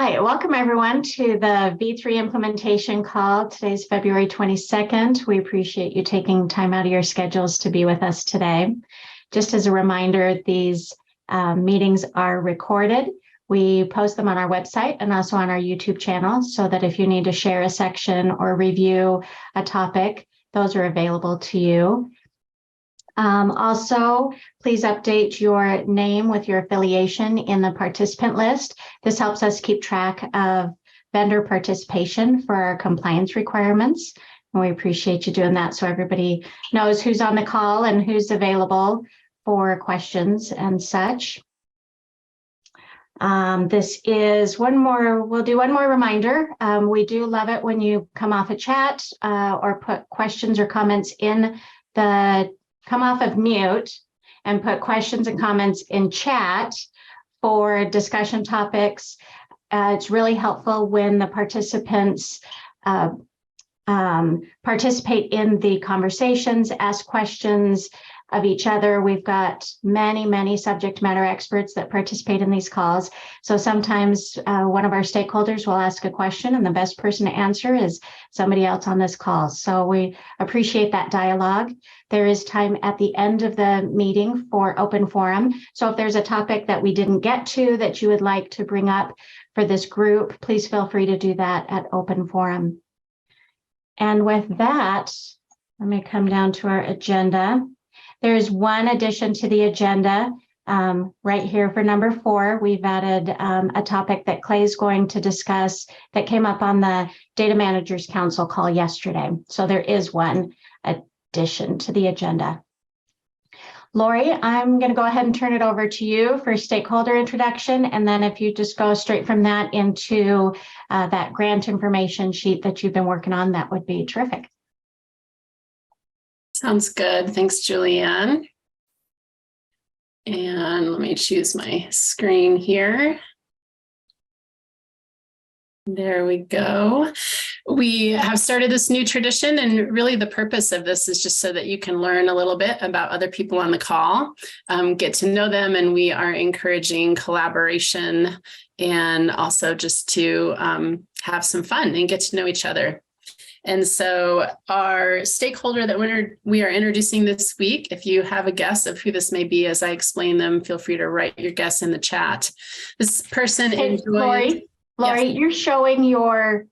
right, welcome everyone to the V3 implementation call. Today's February 22nd. We appreciate you taking time out of your schedules to be with us today. Just as a reminder, these meetings are recorded. We post them on our website and also on our YouTube channel so that if you need to share a section or review a topic, those are available to you. Also, please update your name with your affiliation in the participant list. This helps us keep track of vendor participation for our compliance requirements. And we appreciate you doing that so everybody knows who's on the call and who's available for questions and such. This is we'll do one more reminder. We do love it when you come off a chat or put questions or comments come off of mute and put questions and comments in chat for discussion topics. It's really helpful when the participants participate in the conversations, ask questions of each other. We've got many subject matter experts that participate in these calls. So sometimes one of our stakeholders will ask a question and the best person to answer is somebody else on this call. So we appreciate that dialogue. There is time at the end of the meeting for open forum. So if there's a topic that we didn't get to that you would like to bring up for this group, please feel free to do that at open forum. And with that, let me come down to our agenda. There's one addition to the agenda right here for number 4. We've added a topic that Clay's going to discuss that came up on the Data Managers Council call yesterday. So there is one addition to the agenda. Lauri, I'm going to go ahead and turn it over to you for stakeholder introduction. And then if you just go straight from that into that grant information sheet that you've been working on, that would be terrific. Sounds good. Thanks, Julianne. And let me choose my screen here. There we go. We have started this new tradition, and really the purpose of this is just so that you can learn a little bit about other people on the call, get to know them, and we are encouraging collaboration and also just to have some fun and get to know each other. And so our stakeholder that we are introducing this week, if you have a guess of who this may be as I explain them, feel free to write your guess in the chat. This person enjoyed... Lauri, yes. You're showing your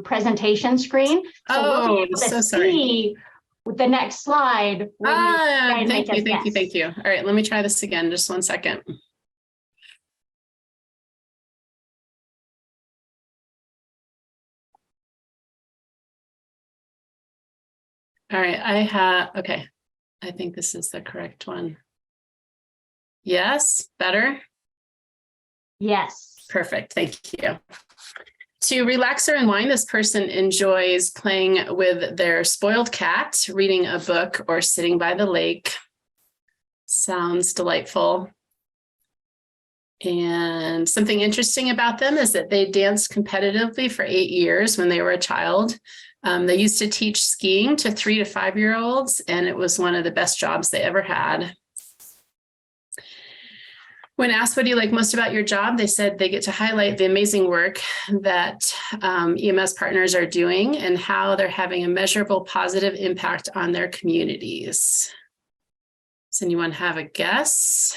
presentation screen. So we'll be able to see the next slide. Thank you. All right, let me try this again. Just one second. All right, okay. I think this is the correct one. Yes, better? Yes. Perfect, thank you. To relax or unwind, this person enjoys playing with their spoiled cat, reading a book, or sitting by the lake. Sounds delightful. And something interesting about them is that they danced competitively for 8 years when they were a child. They used to teach skiing to 3 to 5-year-olds, and it was one of the best jobs they ever had. When asked what do you like most about your job, they said they get to highlight the amazing work that EMS partners are doing and how they're having a measurable positive impact on their communities. Does anyone have a guess?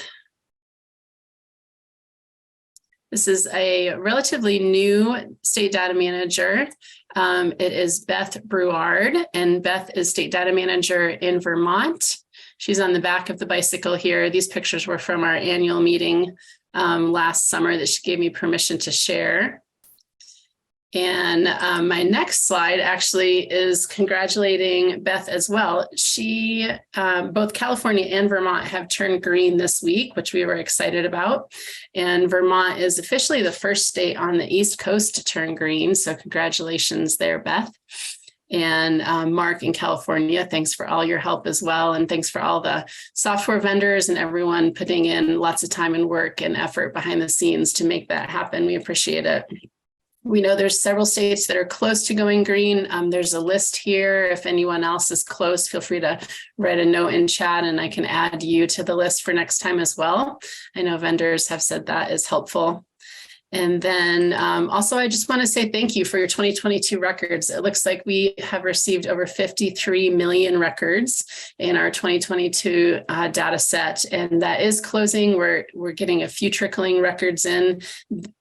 This is a relatively new state data manager. It is Beth Brouard, and Beth is state data manager in Vermont. She's on the back of the bicycle here. These pictures were from our annual meeting last summer that she gave me permission to share. And my next slide actually is congratulating Beth as well. She, both California and Vermont have turned green this week, which we were excited about. And Vermont is officially the first state on the East Coast to turn green. So congratulations there, Beth. And Mark in California, thanks for all your help as well. And thanks for all the software vendors and everyone putting in lots of time and work and effort behind the scenes to make that happen. We appreciate it. We know there's several states that are close to going green. There's a list here. If anyone else is close, feel free to write a note in chat and I can add you to the list for next time as well. I know vendors have said that is helpful. And then also, I just want to say thank you for your 2022 records. It looks like we have received over 53 million records in our 2022 data set, and that is closing. We're getting a few trickling records in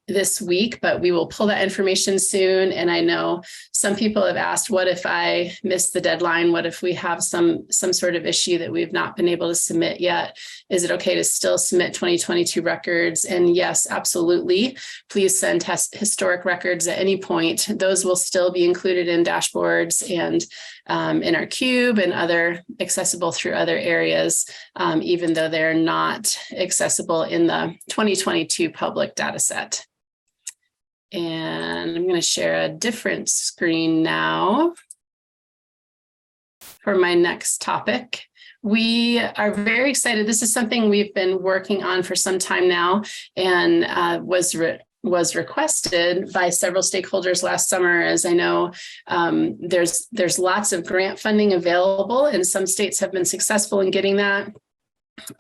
this week, but we will pull that information soon. And I know some people have asked, what if I missed the deadline? What if we have some sort of issue that we've not been able to submit yet? Is it okay to still submit 2022 records? And yes, absolutely. Please send historic records at any point. Those will still be included in dashboards and in our cube and other accessible through other areas, even though they're not accessible in the 2022 public data set. And I'm going to share a different screen now for my next topic. We are very excited. This is something we've been working on for some time now, and was requested by several stakeholders last summer. As I know, there's lots of grant funding available, and some states have been successful in getting that.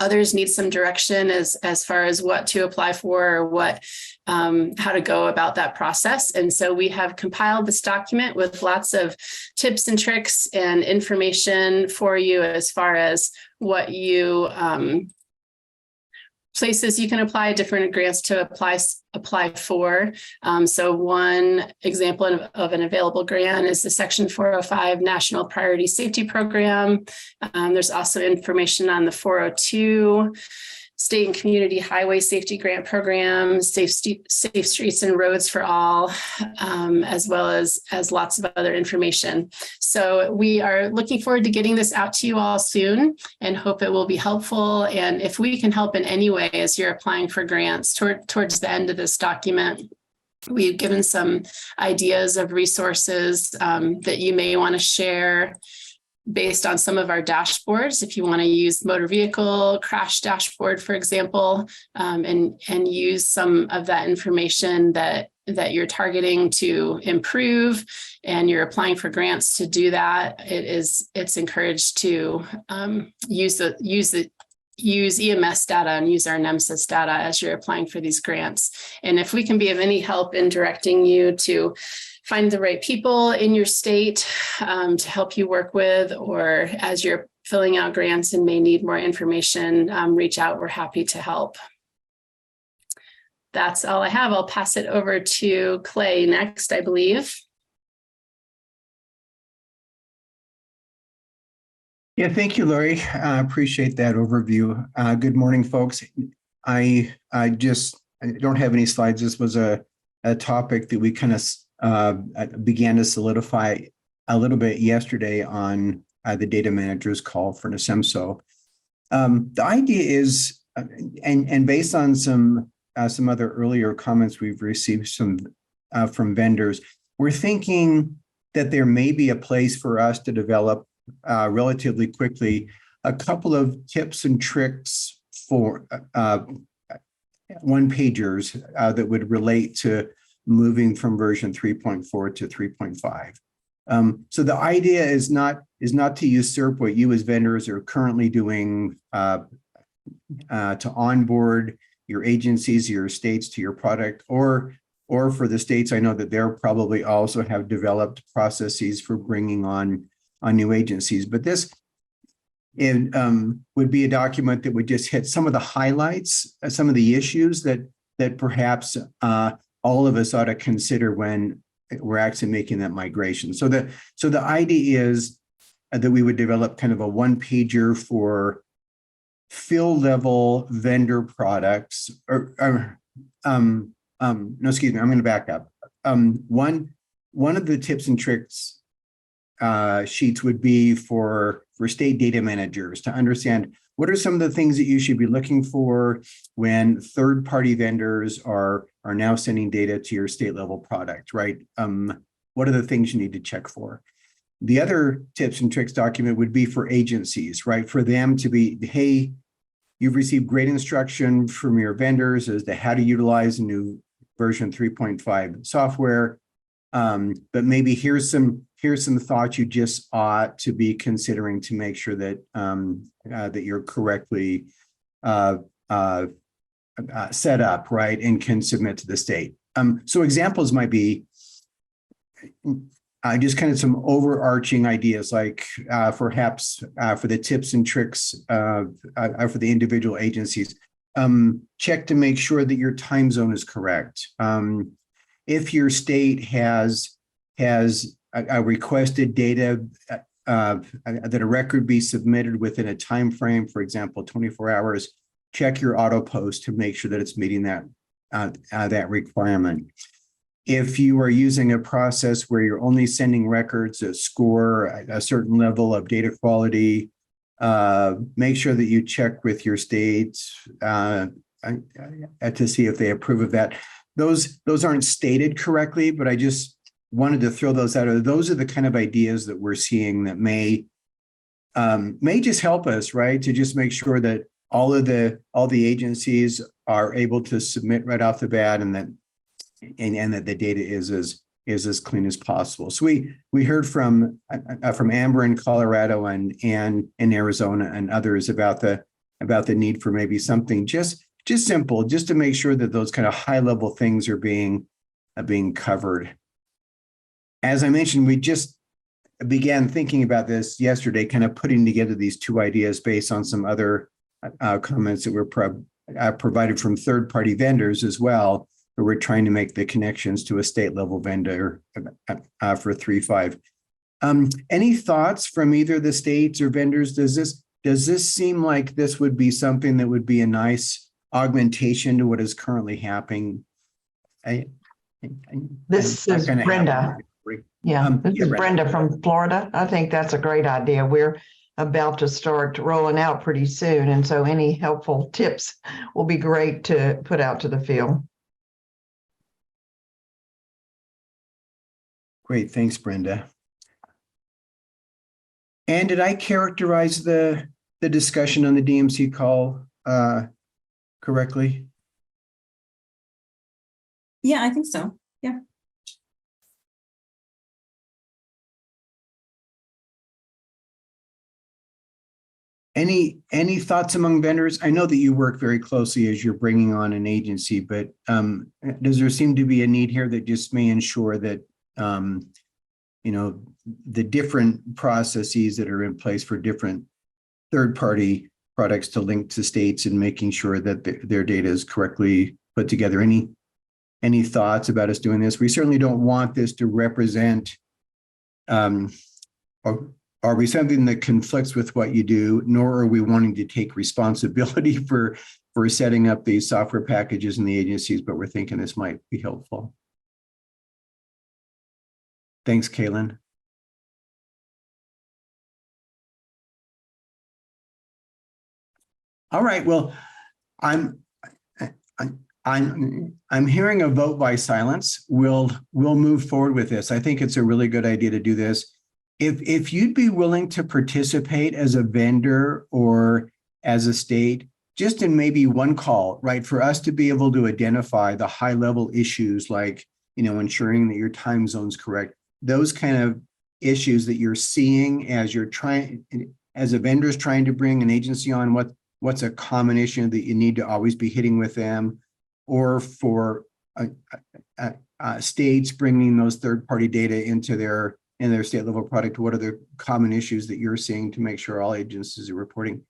Others need some direction as far as what to apply for or how to go about that process. And so we have compiled this document with lots of tips and tricks and information for you as far as what you places you can apply, different grants to apply for. So one example of an available grant is the Section 405 National Priority Safety Program. There's also information on the 402 State and Community Highway Safety Grant Program, Safe Streets and Roads for All, as well as lots of other information. So we are looking forward to getting this out to you all soon and hope it will be helpful. And if we can help in any way as you're applying for grants towards the end of this document, we've given some ideas of resources that you may want to share based on some of our dashboards. If you want to use motor vehicle crash dashboard, for example, and use some of that information that you're targeting to improve, and you're applying for grants to do that, it's encouraged to use EMS data and use our NHTSA data as you're applying for these grants. And if we can be of any help in directing you to find the right people in your state to help you work with, or as you're filling out grants and may need more information, reach out. We're happy to help. That's all I have. I'll pass it over to Clay next, I believe. Yeah, thank you, Lauri. I appreciate that overview. Good morning, folks. I don't have any slides. This was a topic that we kind of began to solidify a little bit yesterday on the data manager's call for NHTSA. The idea is, and based on some other earlier comments we've received from vendors, we're thinking that there may be a place for us to develop relatively quickly a couple of tips and tricks for one-pagers that would relate to moving from version 3.4 to 3.5. So the idea is not to usurp what you as vendors are currently doing to onboard your agencies, your states to your product, or for the states, I know that they're probably also have developed processes for bringing on new agencies. But this would be a document that would just hit some of the highlights, some of the issues that perhaps all of us ought to consider when we're actually making that migration. So the idea is that we would develop kind of a one-pager for field level vendor products, no, excuse me, I'm going to back up. One of the tips and tricks sheets would be for state data managers to understand what are some of the things that you should be looking for when third-party vendors are now sending data to your state level product, right? What are the things you need to check for? The other tips and tricks document would be for agencies, right? For them to be, hey, you've received great instruction from your vendors as to how to utilize a new version 3.5 software. But maybe here's some thoughts you just ought to be considering to make sure that that you're correctly set up, right, and can submit to the state. So examples might be just kind of some overarching ideas, like perhaps for the tips and tricks for the individual agencies. Check to make sure that your time zone is correct. If your state has a requested data that a record be submitted within a time frame, for example, 24 hours, check your auto post to make sure that it's meeting that requirement. If you are using a process where you're only sending records that score a certain level of data quality, make sure that you check with your states to see if they approve of that. Those aren't stated correctly, but I just wanted to throw those out. Those are the kind of ideas that we're seeing that may just help us, right? To just make sure that all the agencies are able to submit right off the bat, and that the data is as clean as possible. So we heard from Amber in Colorado and in Arizona and others about the need for maybe something just simple, just to make sure that those kind of high level things are being covered. As I mentioned, we just began thinking about this yesterday, kind of putting together these two ideas based on some other comments that were provided from third-party vendors as well, where we're trying to make the connections to a state-level vendor for 3.5. Any thoughts from either the states or vendors? Does this seem like this would be something that would be a nice augmentation to what is currently happening? This is Brenda. This is Brenda from Florida. I think that's a great idea. We're about to start rolling out pretty soon, and so any helpful tips will be great to put out to the field. Great, thanks, Brenda. And did I characterize the discussion on the DMC call correctly? Yeah, I think so. Yeah. Any thoughts among vendors? I know that you work very closely as you're bringing on an agency, but does there seem to be a need here that just may ensure that the different processes that are in place for different third-party products to link to states and making sure that their data is correctly put together? Any thoughts about us doing this? We certainly don't want this to represent are we something that conflicts with what you do, nor are we wanting to take responsibility for setting up these software packages in the agencies, but we're thinking this might be helpful. Thanks, Kaylin. All right, well, I'm hearing a vote by silence. We'll move forward with this. I think it's a really good idea to do this. If you'd be willing to participate as a vendor or as a state, just in maybe one call, right, for us to be able to identify the high level issues, like, ensuring that your time zone's correct, those kind of issues that you're seeing as a vendor's trying to bring an agency on, what's a common issue that you need to always be hitting with them, or for states bringing those third-party data into their state level product, what are the common issues that you're seeing to make sure all agencies are reporting?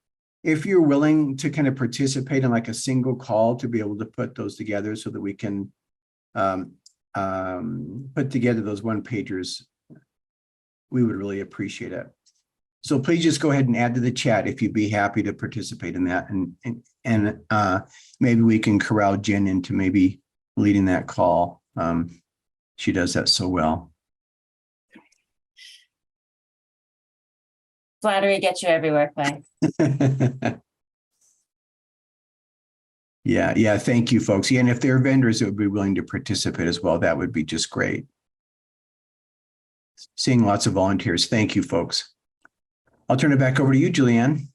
If you're willing to kind of participate in like a single call to be able to put those together so that we can put together those one-pagers, we would really appreciate it. So please just go ahead and add to the chat if you'd be happy to participate in that. And maybe we can corral Jen into maybe leading that call. She does that so well. Flattery gets you everywhere, Clay. Yeah. Thank you, folks. Yeah, and if there are vendors that would be willing to participate as well, that would be just great. Seeing lots of volunteers. Thank you, folks. I'll turn it back over to you, Julianne.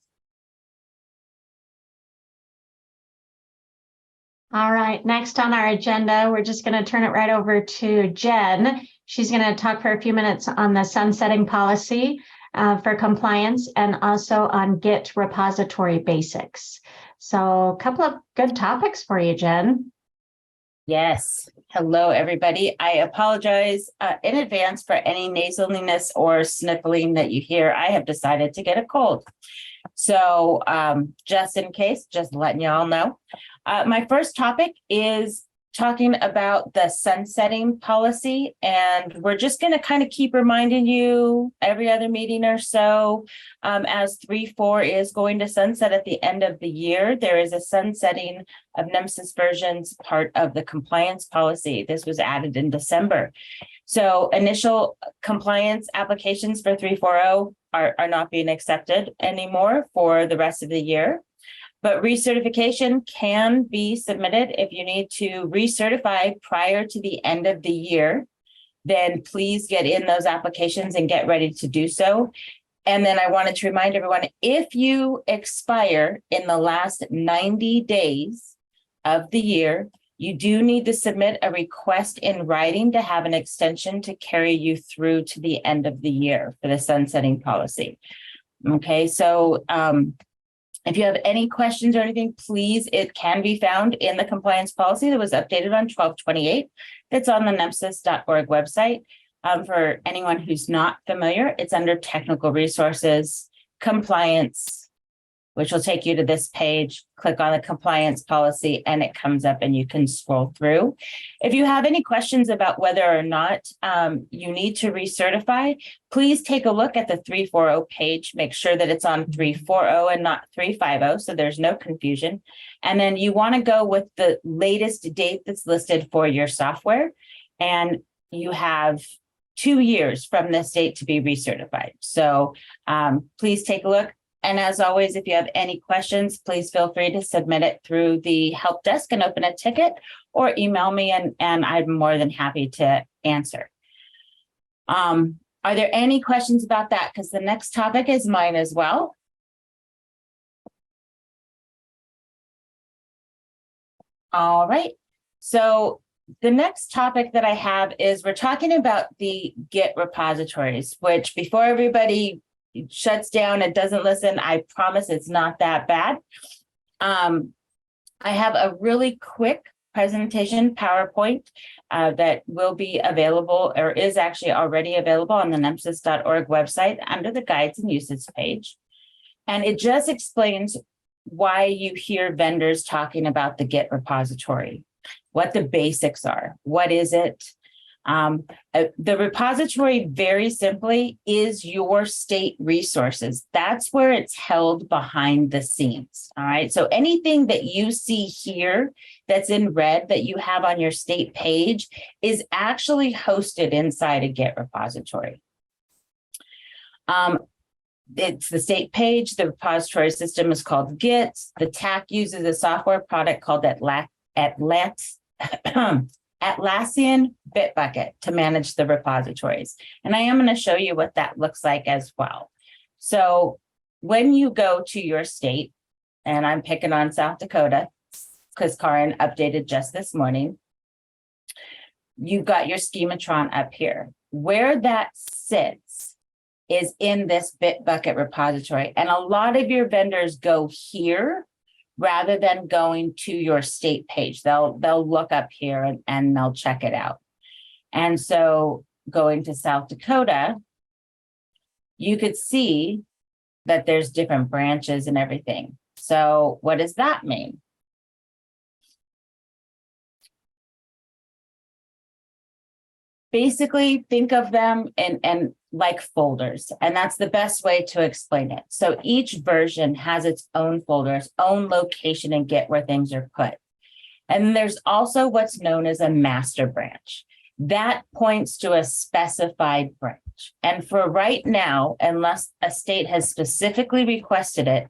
All right, next on our agenda, we're just going to turn it right over to Jen. She's going to talk for a few minutes on the sunsetting policy for compliance, and also on Git repository basics. So a couple of good topics for you, Jen. Yes. Hello, everybody. I apologize in advance for any nasaliness or sniffling that you hear. I have decided to get a cold. So just in case, just letting you all know. My first topic is talking about the sunsetting policy. And we're just going to kind of keep reminding you every other meeting or so, as 3.4 is going to sunset at the end of the year. There is a sunsetting of NHTSA versions, part of the compliance policy. This was added in December. So initial compliance applications for 3.4.0 are not being accepted anymore for the rest of the year. But recertification can be submitted if you need to recertify prior to the end of the year. Then please get in those applications and get ready to do so. And then I wanted to remind everyone, if you expire in the last 90 days of the year, you do need to submit a request in writing to have an extension to carry you through to the end of the year for the sunsetting policy. Okay, so if you have any questions or anything, please, it can be found in the compliance policy that was updated on 12/28. It's on the NHTSA.org website. For anyone who's not familiar, it's under technical resources, compliance, which will take you to this page. Click on the compliance policy and it comes up and you can scroll through. If you have any questions about whether or not you need to recertify, please take a look at the 3.4.0 page. Make sure that it's on 3.4.0 and not 3.5.0, so there's no confusion. And then you want to go with the latest date that's listed for your software. And you have 2 years from this date to be recertified. So please take a look. And as always, if you have any questions, please feel free to submit it through the help desk and open a ticket, or email me and I'm more than happy to answer. Are there any questions about that? Because the next topic is mine as well. All right. So the next topic that I have is we're talking about the Git repositories, which before everybody shuts down and doesn't listen, I promise it's not that bad. I have a really quick presentation PowerPoint that will be available, or is actually already available on the NHTSA.org website under the guides and usage page. And it just explains why you hear vendors talking about the Git repository, what the basics are, what is it? The repository, very simply, is your state resources. That's where it's held behind the scenes. All right. So anything that you see here that's in red that you have on your state page is actually hosted inside a Git repository. It's the state page. The repository system is called Git. The TAC uses a software product called Atlassian Bitbucket to manage the repositories. And I am going to show you what that looks like as well. So when you go to your state, and I'm picking on South Dakota because Karen updated just this morning, you've got your schematron up here. Where that sits is in this Bitbucket repository. And a lot of your vendors go here rather than going to your state page. They'll look up here and they'll check it out. And so going to South Dakota, you could see that there's different branches and everything. So what does that mean? Basically, think of them and like folders, and that's the best way to explain it. So each version has its own folder, its own location and Git where things are put. And there's also what's known as a master branch. That points to a specified branch. And for right now, unless a state has specifically requested it,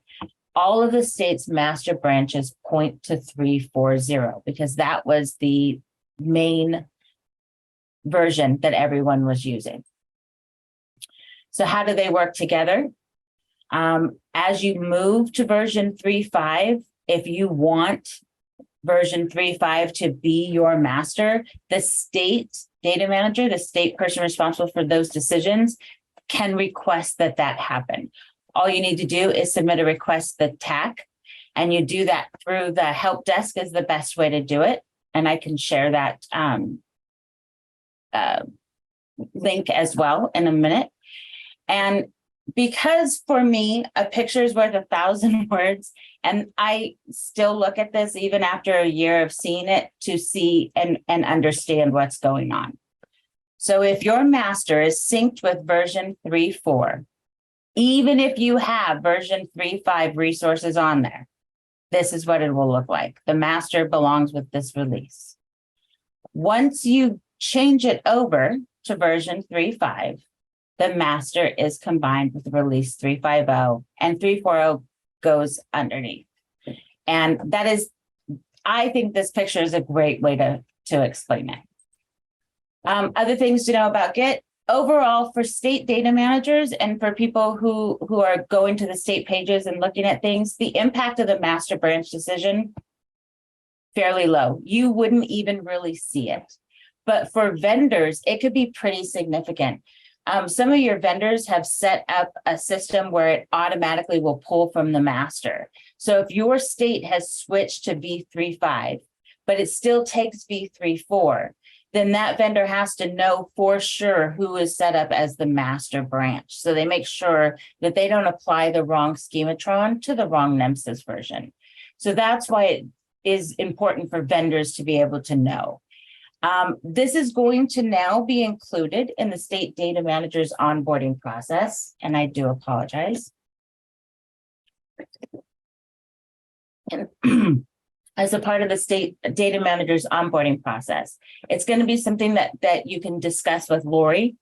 all of the state's master branches point to 3.4.0 because that was the main version that everyone was using. So how do they work together? As you move to version 3.5, if you want version 3.5 to be your master, the state data manager, the state person responsible for those decisions, can request that happen. All you need to do is submit a request, the TAC, and you do that through the help desk is the best way to do it. and I can share that link as well in a minute. And because for me, a picture is worth 1,000 words, and I still look at this even after a year of seeing it to see and understand what's going on. So if your master is synced with version 3.4, even if you have version 3.5 resources on there, this is what it will look like. The master belongs with this release. Once you change it over to version 3.5, the master is combined with release 3.50, and 3.40 goes underneath. And that is, I think this picture is a great way to explain it. Other things to know about Git. Overall, for state data managers and for people who are going to the state pages and looking at things, the impact of the master branch decision, fairly low. You wouldn't even really see it. But for vendors, it could be pretty significant. Some of your vendors have set up a system where it automatically will pull from the master. So if your state has switched to V3.5, but it still takes V3.4, then that vendor has to know for sure who is set up as the master branch. So they make sure that they don't apply the wrong schematron to the wrong NHTSA version. So that's why it is important for vendors to be able to know. This is going to now be included in the state data manager's onboarding process, and I do apologize. And as a part of the state data manager's onboarding process, it's going to be something that you can discuss with Lauri.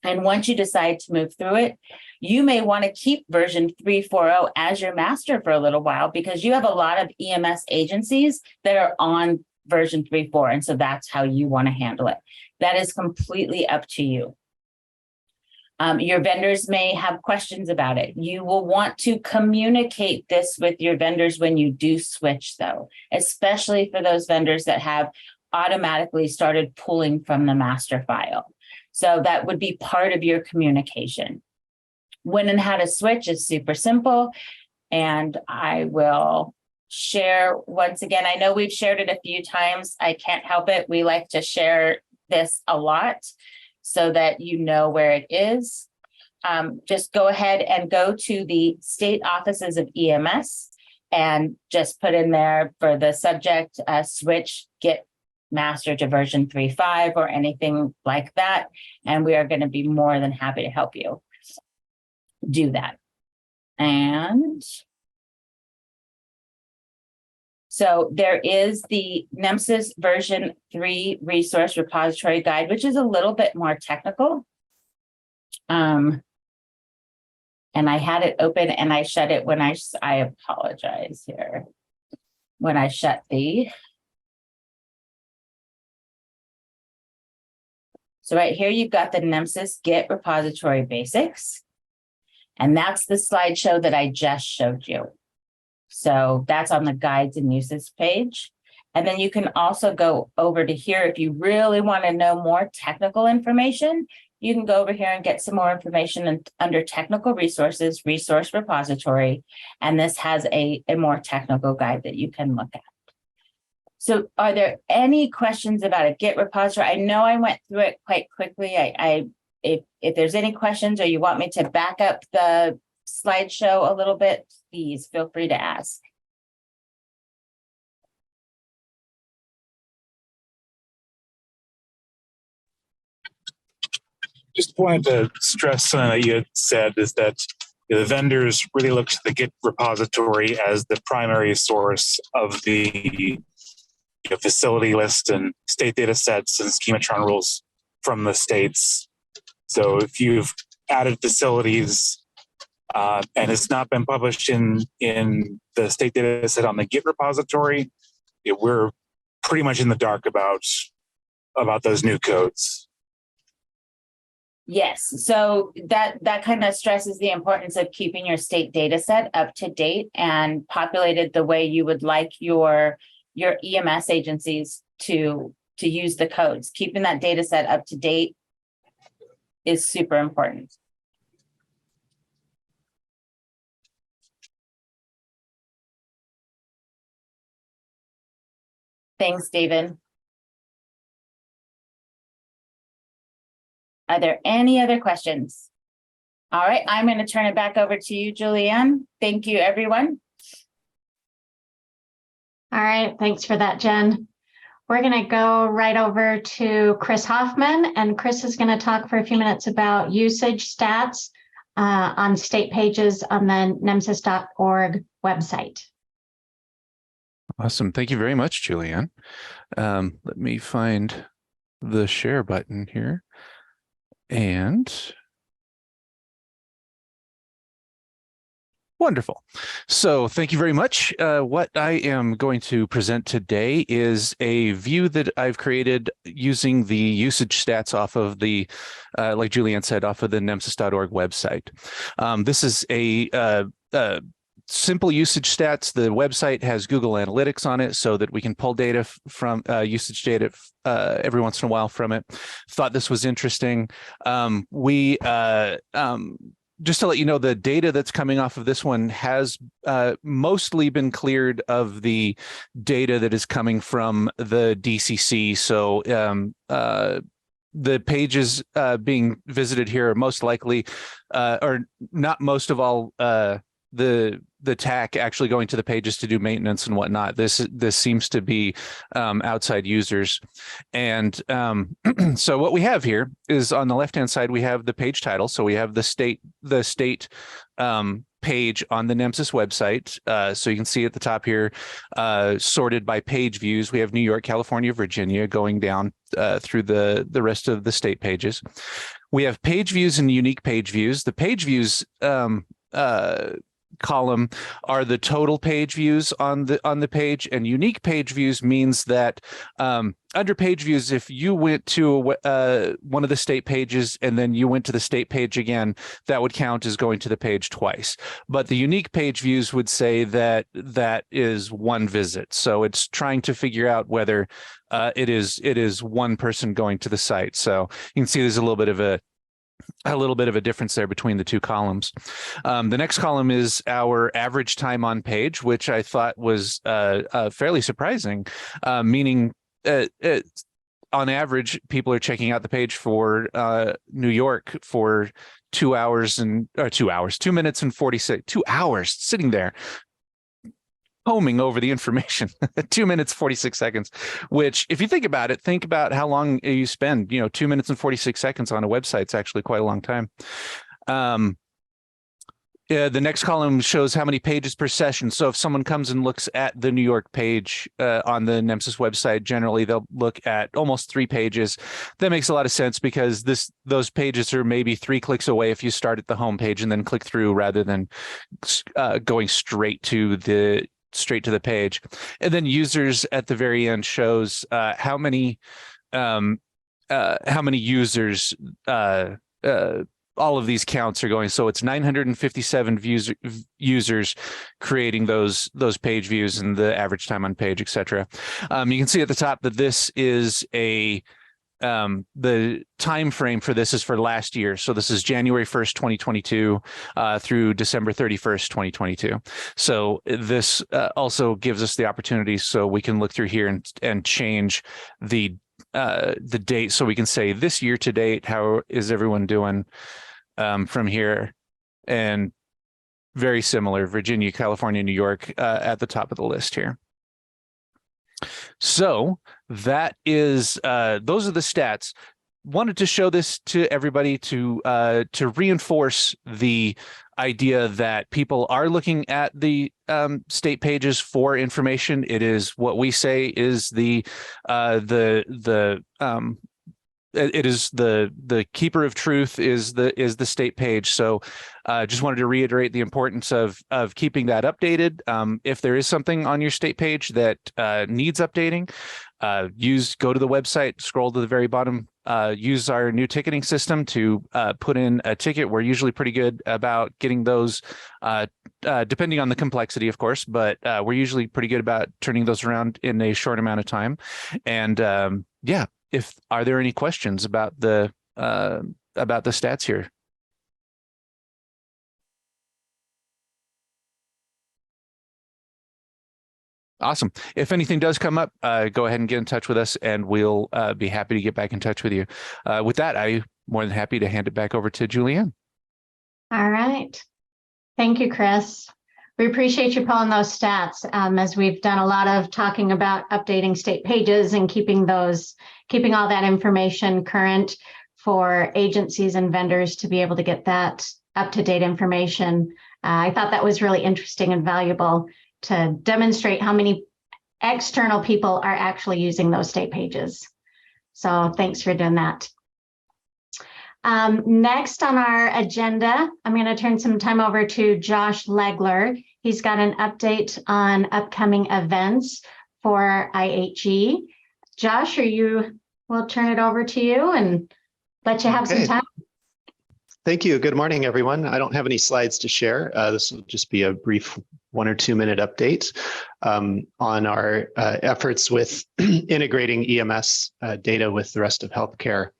And once you decide to move through it, you may want to keep version 3.40 as your master for a little while, because you have a lot of EMS agencies that are on version 3.4, and so that's how you want to handle it. That is completely up to you. Your vendors may have questions about it. You will want to communicate this with your vendors when you do switch, though, especially for those vendors that have automatically started pulling from the master file. So that would be part of your communication. When and how to switch is super simple, and I will share once again. I know we've shared it a few times. I can't help it. We like to share this a lot so that you know where it is. Just go ahead and go to the state offices of EMS and just put in there for the subject switch Git master to version 3.5 or anything like that. And we are going to be more than happy to help you do that. And so there is the NHTSA version 3 resource repository guide, which is a little bit more technical. And I had it open and I shut it when I apologize here. When I shut the. So right here, you've got the NHTSA Git repository basics. And that's the slideshow that I just showed you. So that's on the guides and uses page. And then you can also go over to here if you really want to know more technical information. You can go over here and get some more information under technical resources, resource repository. And this has a more technical guide that you can look at. So are there any questions about a Git repository? I know I went through it quite quickly. If there's any questions or you want me to back up the slideshow a little bit, please feel free to ask. Just wanted to stress something that you had said is that the vendors really look to the Git repository as the primary source of the facility list and state data sets and schematron rules from the states. So if you've added facilities and it's not been published in the state data set on the Git repository, we're pretty much in the dark about those new codes. Yes, so that kind of stresses the importance of keeping your state data set up to date and populated the way you would like your EMS agencies to use the codes. Keeping that data set up to date is super important. Thanks, David. Are there any other questions? All right, I'm going to turn it back over to you, Julianne. Thank you, everyone. All right, thanks for that, Jen. We're going to go right over to Chris Hoffman, and Chris is going to talk for a few minutes about usage stats on state pages on the NHTSA.org website. Awesome. Thank you very much, Julianne. Let me find the share button here. And wonderful. So thank you very much. What I am going to present today is a view that I've created using the usage stats off of the, like Julianne said, off of the NHTSA.org website. This is a simple usage stats. The website has Google Analytics on it so that we can pull data from usage data every once in a while from it. Thought this was interesting. Just to let you know, the data that's coming off of this one has mostly been cleared of the data that is coming from the DCC. So the pages being visited here are most likely, or not most of all, the TAC actually going to the pages to do maintenance and whatnot. This seems to be outside users. And so what we have here is on the left-hand side, we have the page title. So we have the state page on the NHTSA website. So you can see at the top here, sorted by page views. We have New York, California, Virginia going down through the rest of the state pages. We have page views and unique page views. The page views column are the total page views on the page, and unique page views means that under page views, if you went to one of the state pages and then you went to the state page again, that would count as going to the page twice. But the unique page views would say that that is one visit. So it's trying to figure out whether it is one person going to the site. So you can see there's a little bit of a difference there between the two columns. The next column is our average time on page, which I thought was fairly surprising, meaning on average, people are checking out the page for New York for 2 minutes and 46, 2 hours sitting there homing over the information. 2 minutes, 46 seconds, which if you think about how long you spend, 2 minutes and 46 seconds on a website. It's actually quite a long time. The next column shows how many pages per session. So if someone comes and looks at the New York page on the NHTSA website, generally they'll look at almost 3 pages. That makes a lot of sense because those pages are maybe 3 clicks away if you start at the home page and then click through rather than going straight to the page. And then users at the very end shows how many users all of these counts are going. So it's 957 users creating those page views and the average time on page, etc. You can see at the top that this is the time frame for this is for last year. So this is January 1st, 2022 through December 31st, 2022. So this also gives us the opportunity so we can look through here and change the date. So we can say this year to date, how is everyone doing from here? And very similar, Virginia, California, New York at the top of the list here. So that is those are the stats. Wanted to show this to everybody to reinforce the idea that people are looking at the state pages for information. It is what we say is the keeper of truth is the state page. So just wanted to reiterate the importance of keeping that updated. If there is something on your state page that needs updating, go to the website, scroll to the very bottom, use our new ticketing system to put in a ticket. We're usually pretty good about getting those, depending on the complexity, of course, but we're usually pretty good about turning those around in a short amount of time. And yeah. Are there any questions about the stats here? Awesome. If anything does come up, go ahead and get in touch with us and we'll be happy to get back in touch with you. With that, I more than happy to hand it back over to Julianne. All right. Thank you, Chris. We appreciate you pulling those stats, as we've done a lot of talking about updating state pages and keeping all that information current for agencies and vendors to be able to get that up-to-date information. I thought that was really interesting and valuable to demonstrate how many external people are actually using those state pages. So thanks for doing that. Next on our agenda, I'm going to turn some time over to Josh Legler. He's got an update on upcoming events for IHE. Josh, we'll turn it over to you and let you have some time. Thank you. Good morning, everyone. I don't have any slides to share. This will just be a brief 1 or 2 minute update on our efforts with integrating EMS data with the rest of healthcare.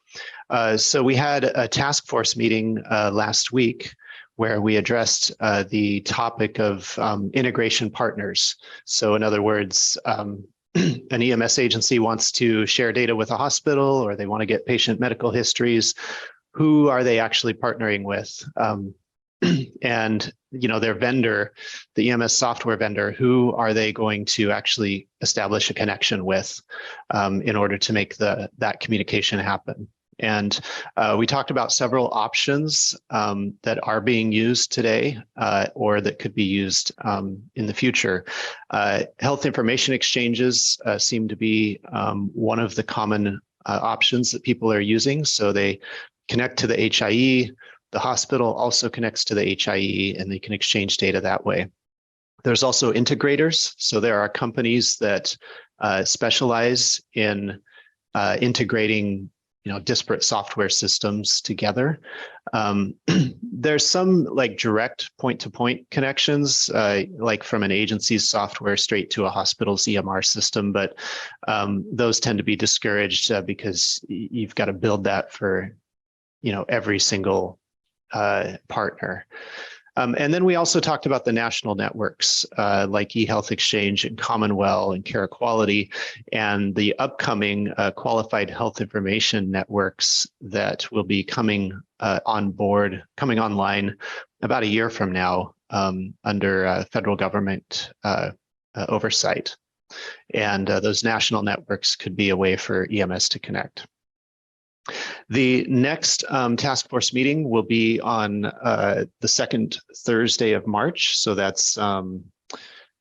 So we had a task force meeting last week where we addressed the topic of integration partners. So in other words, an EMS agency wants to share data with a hospital, or they want to get patient medical histories. Who are they actually partnering with? And their vendor, the EMS software vendor, who are they going to actually establish a connection with in order to make that communication happen? And we talked about several options that are being used today or that could be used in the future. Health information exchanges seem to be one of the common options that people are using. So they connect to the HIE, the hospital also connects to the HIE, and they can exchange data that way. There's also integrators. So there are companies that specialize in integrating disparate software systems together. There's some like direct point-to-point connections, like from an agency's software straight to a hospital's EMR system, but those tend to be discouraged because you've got to build that for every single partner. And then we also talked about the national networks like eHealth Exchange and Commonwealth and Care Quality, and the upcoming qualified health information networks that will be coming online about a year from now under federal government oversight. And those national networks could be a way for EMS to connect. The next task force meeting will be on the second Thursday of March. So that's March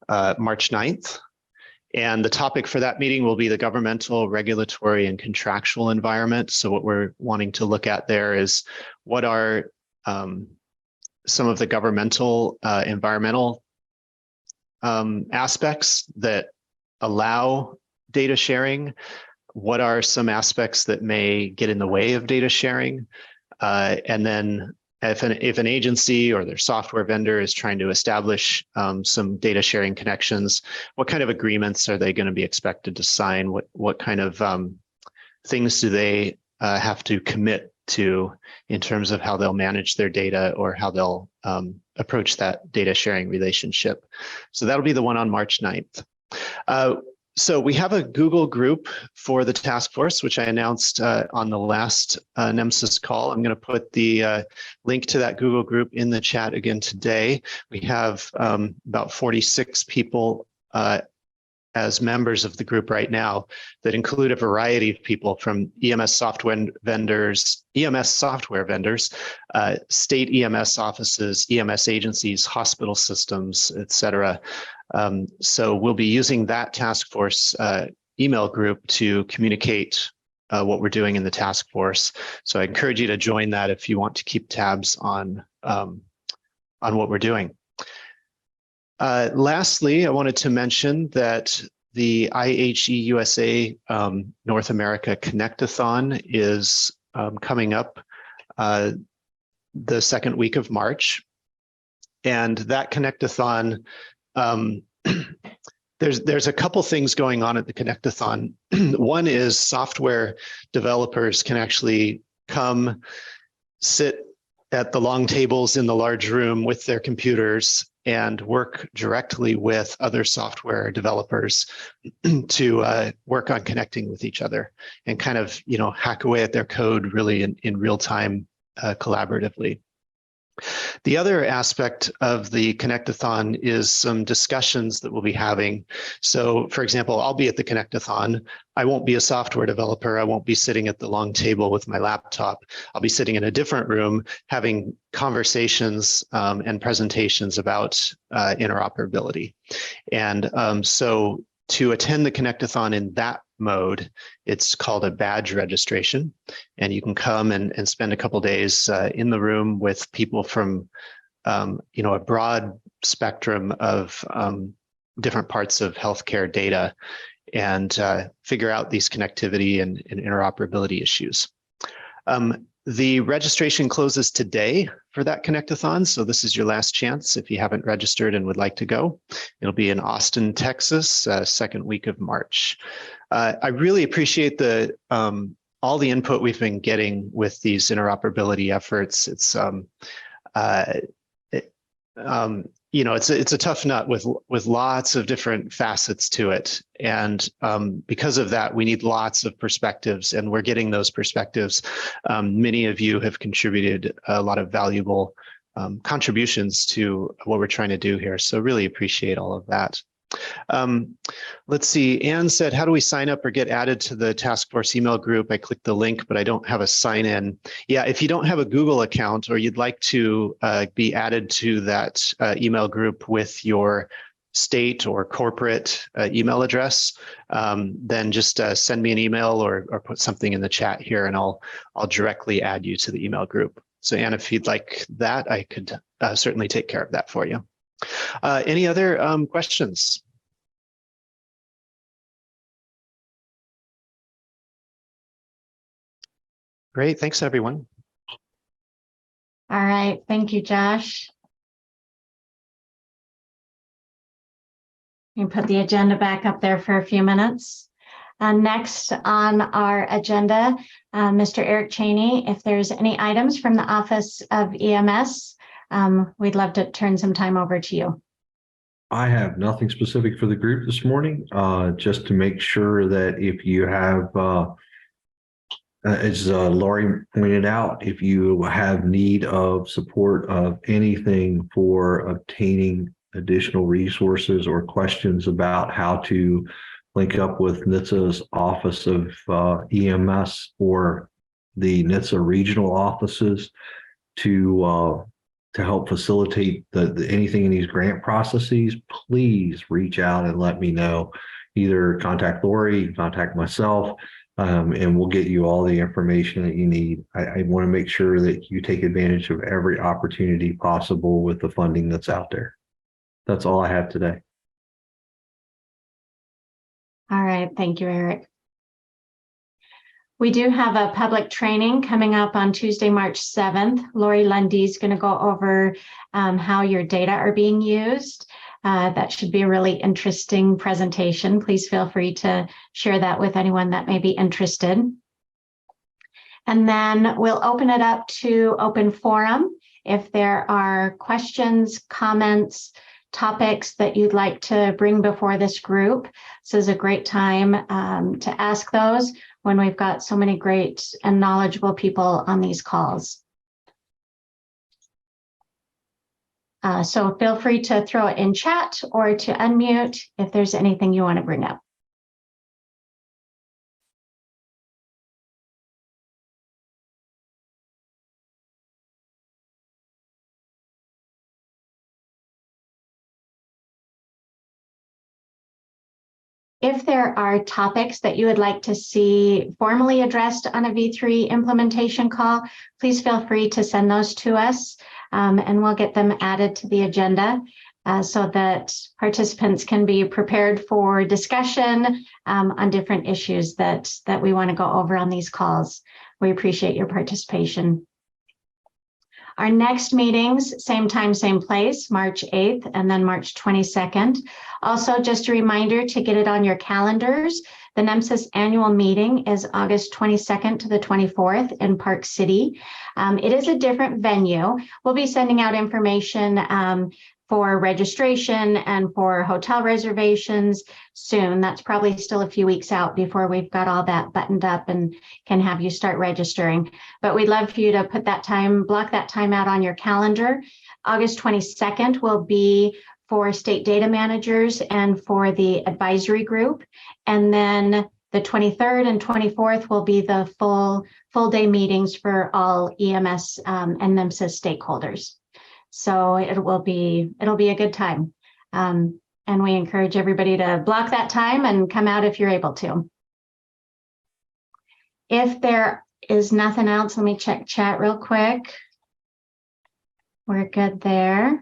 9th. And the topic for that meeting will be the governmental, regulatory, and contractual environment. So what we're wanting to look at there is what are some of the governmental, environmental aspects that allow data sharing. What are some aspects that may get in the way of data sharing? And then if an agency or their software vendor is trying to establish some data sharing connections, what kind of agreements are they going to be expected to sign? What kind of things do they have to commit to in terms of how they'll manage their data or how they'll approach that data sharing relationship? So that'll be the one on March 9th. So we have a Google group for the task force, which I announced on the last NEMSIS call. I'm going to put the link to that Google group in the chat again today. We have about 46 people as members of the group right now that include a variety of people from EMS software vendors, state EMS offices, EMS agencies, hospital systems, et cetera. So we'll be using that task force email group to communicate what we're doing in the task force. So I encourage you to join that if you want to keep tabs on what we're doing. Lastly, I wanted to mention that the IHE USA North America Connect-a-thon is coming up the second week of March. And that Connect-a-thon, there's a couple things going on at the Connect-a-thon. One is software developers can actually come sit at the long tables in the large room with their computers and work directly with other software developers to work on connecting with each other and kind of, hack away at their code really in real time collaboratively. The other aspect of the Connectathon is some discussions that we'll be having. So, for example, I'll be at the Connectathon. I won't be a software developer. I won't be sitting at the long table with my laptop. I'll be sitting in a different room having conversations and presentations about interoperability. And so to attend the Connectathon in that mode, it's called a badge registration, and you can come and spend a couple days in the room with people from a broad spectrum of different parts of healthcare data and figure out these connectivity and interoperability issues. The registration closes today for that Connectathon, so this is your last chance if you haven't registered and would like to go. It'll be in Austin, Texas, second week of March. I really appreciate all the input we've been getting with these interoperability efforts. It's it's a tough nut with lots of different facets to it, and because of that, we need lots of perspectives, and we're getting those perspectives. Many of you have contributed a lot of valuable contributions to what we're trying to do here, so really appreciate all of that. Let's see, Anne said, how do we sign up or get added to the task force email group? I clicked the link, but I don't have a sign in. Yeah, if you don't have a Google account or you'd like to be added to that email group with your state or corporate email address, then just send me an email or put something in the chat here, and I'll directly add you to the email group. So Anne, if you'd like that, I could certainly take care of that for you. Any other questions? Great, thanks everyone. All right, thank you, Josh. You can put the agenda back up there for a few minutes. Next on our agenda, Mr. Eric Cheney, if there's any items from the Office of EMS, we'd love to turn some time over to you. I have nothing specific for the group this morning, just to make sure that if you have, as Lauri pointed out, if you have need of support of anything for obtaining additional resources or questions about how to link up with NHTSA's Office of EMS or the NHTSA regional offices to help facilitate anything in these grant processes, please reach out and let me know. Either contact Lauri, contact myself, and we'll get you all the information that you need. I want to make sure that you take advantage of every opportunity possible with the funding that's out there. That's all I have today. All right, thank you, Eric. We do have a public training coming up on Tuesday, March 7th. Lauri Lunde is going to go over how your data are being used. That should be a really interesting presentation. Please feel free to share that with anyone that may be interested. And then we'll open it up to open forum. If there are questions, comments, topics that you'd like to bring before this group, this is a great time to ask those when we've got so many great and knowledgeable people on these calls. So feel free to throw it in chat or to unmute if there's anything you want to bring up. If there are topics that you would like to see formally addressed on a V3 implementation call, please feel free to send those to us, and we'll get them added to the agenda so that participants can be prepared for discussion on different issues that we want to go over on these calls. We appreciate your participation. Our next meetings, same time, same place, March 8th and then March 22nd. Also, just a reminder to get it on your calendars. The NHTSA annual meeting is August 22nd to the 24th in Park City. It is a different venue. We'll be sending out information for registration and for hotel reservations soon. That's probably still a few weeks out before we've got all that buttoned up and can have you start registering. But we'd love for you to put that time, block that time out on your calendar. August 22nd will be for state data managers and for the advisory group. And then the 23rd and 24th will be the full day meetings for all EMS and NHTSA stakeholders. So it'll be a good time. And we encourage everybody to block that time and come out if you're able to. If there is nothing else, let me check chat real quick. We're good there.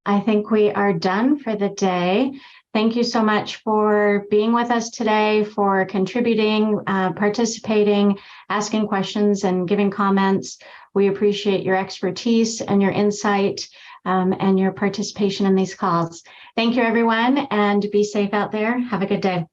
I think we are done for the day. Thank you so much for being with us today, for contributing, participating, asking questions, and giving comments. We appreciate your expertise and your insight and your participation in these calls. Thank you, everyone, and be safe out there. Have a good day.